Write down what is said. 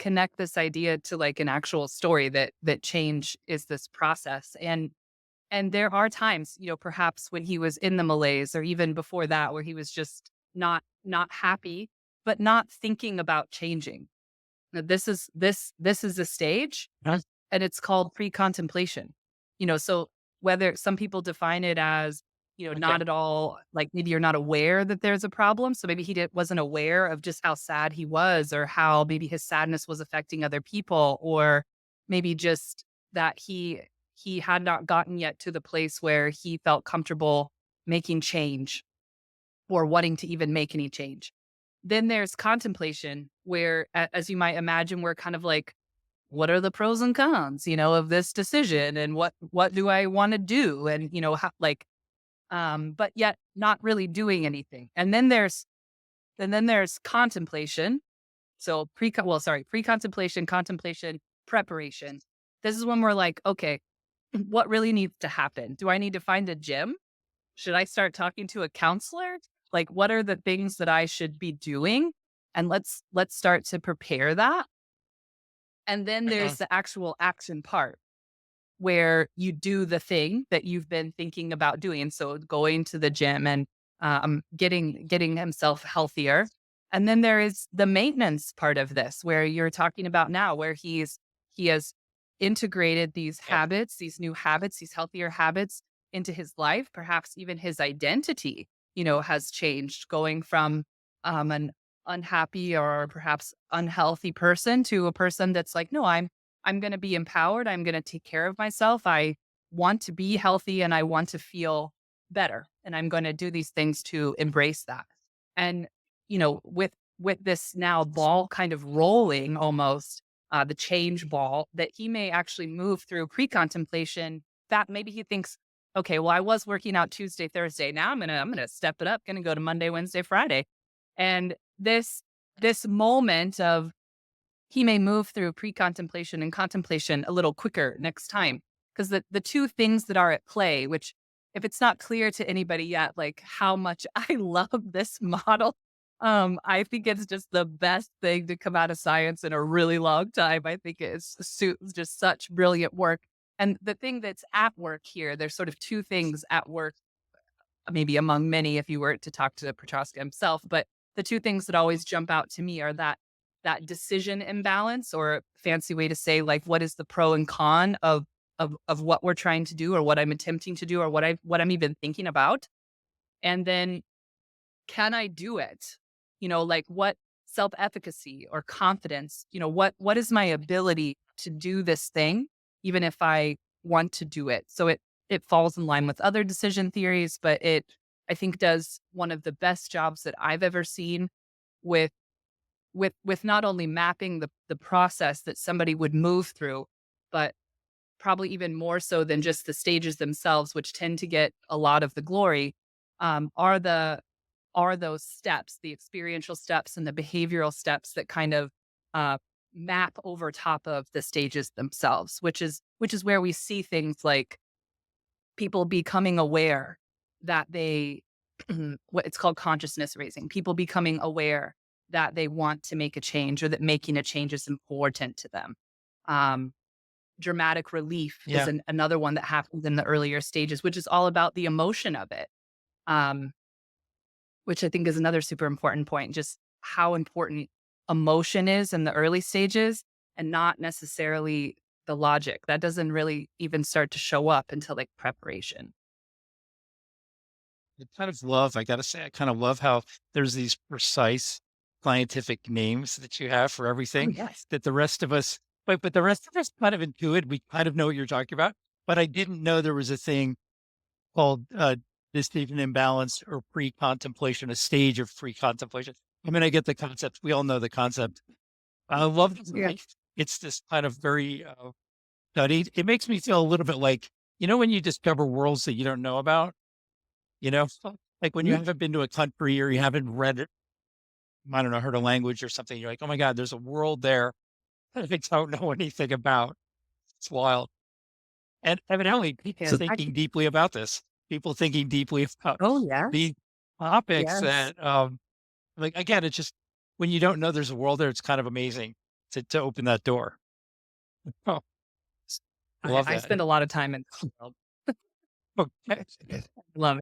connect this idea to like an actual story that change is this process. And there are times, perhaps when he was in the malaise or even before that, where he was just not happy, but not thinking about changing. Now, this is a stage, Huh? and it's called pre-contemplation. So whether some people define it as, Okay. not at all, like maybe you're not aware that there's a problem. So maybe wasn't aware of just how sad he was, or how maybe his sadness was affecting other people, or maybe just that he had not gotten yet to the place where he felt comfortable making change or wanting to even make any change. Then there's contemplation, where, as you might imagine, we're kind of like, what are the pros and cons, of this decision, and what do I want to do, and how, like, but yet not really doing anything. And then there's contemplation. So pre-contemplation, contemplation, preparation. This is when we're like, okay, what really needs to happen? Do I need to find a gym? Should I start talking to a counselor? Like, what are the things that I should be doing? And let's start to prepare that. And then Uh-uh. there's the actual action part, where you do the thing that you've been thinking about doing. So going to the gym and getting himself healthier. And then there is the maintenance part of this, where you're talking about now, where he has integrated these Yeah. habits, these new habits, these healthier habits into his life. Perhaps even his identity, has changed, going from an unhappy or perhaps unhealthy person to a person that's like, no, I'm going to be empowered. I'm going to take care of myself. I want to be healthy and I want to feel better. And I'm going to do these things to embrace that. And, with this now ball kind of rolling almost, the change ball, that he may actually move through pre-contemplation, that maybe he thinks, okay, well, I was working out Tuesday, Thursday. Now I'm gonna step it up, gonna go to Monday, Wednesday, Friday. And this moment of, he may move through pre-contemplation and contemplation a little quicker next time. Because the two things that are at play, which, if it's not clear to anybody yet, like how much I love this model, I think it's just the best thing to come out of science in a really long time. I think it's just such brilliant work. And the thing that's at work here, there's sort of two things at work, maybe among many if you were to talk to Petroska himself. But the two things that always jump out to me are that decision imbalance, or fancy way to say, like, what is the pro and con of what we're trying to do, or what I'm attempting to do, or what I'm even thinking about. And then, can I do it? Like, what self-efficacy or confidence, what is my ability to do this thing, even if I want to do it? So it falls in line with other decision theories, but I think, does one of the best jobs that I've ever seen with with not only mapping the process that somebody would move through, but probably even more so than just the stages themselves, which tend to get a lot of the glory, are those steps, the experiential steps and the behavioral steps that kind of uh, map over top of the stages themselves, which is where we see things like people becoming aware that they what it's called consciousness raising, people becoming aware that they want to make a change, or that making a change is important to them. Um, Dramatic relief is Yeah. another one that happens in the earlier stages, which is all about the emotion of it. Um, which I think is another super important point, just how important emotion is in the early stages, and not necessarily the logic. That doesn't really even start to show up until like preparation. I gotta say, I kind of love how there's these precise scientific names that you have for Oh, everything yes. that the rest of us, but the rest of us kind of intuit. We kind of know what you're talking about, but I didn't know there was a thing called decision imbalance or pre-contemplation, a stage of pre-contemplation. I mean, I get the concept. We all know the concept. I love it. Yeah. It's this kind of very studied. It makes me feel a little bit like, when you discover worlds that you don't know about, you know, like when you Mhm. haven't been to a country or you haven't read it, I don't know, heard a language or something, you're like, oh my God, there's a world there that I don't know anything about. It's wild. And evidently, people Yeah. thinking deeply about this, people thinking deeply about Oh, yes. these topics Yes. that, like, again, it's just when you don't know there's a world there, it's kind of amazing. to open that door. Oh, I love I that. spend a lot of time in the world. Okay. Love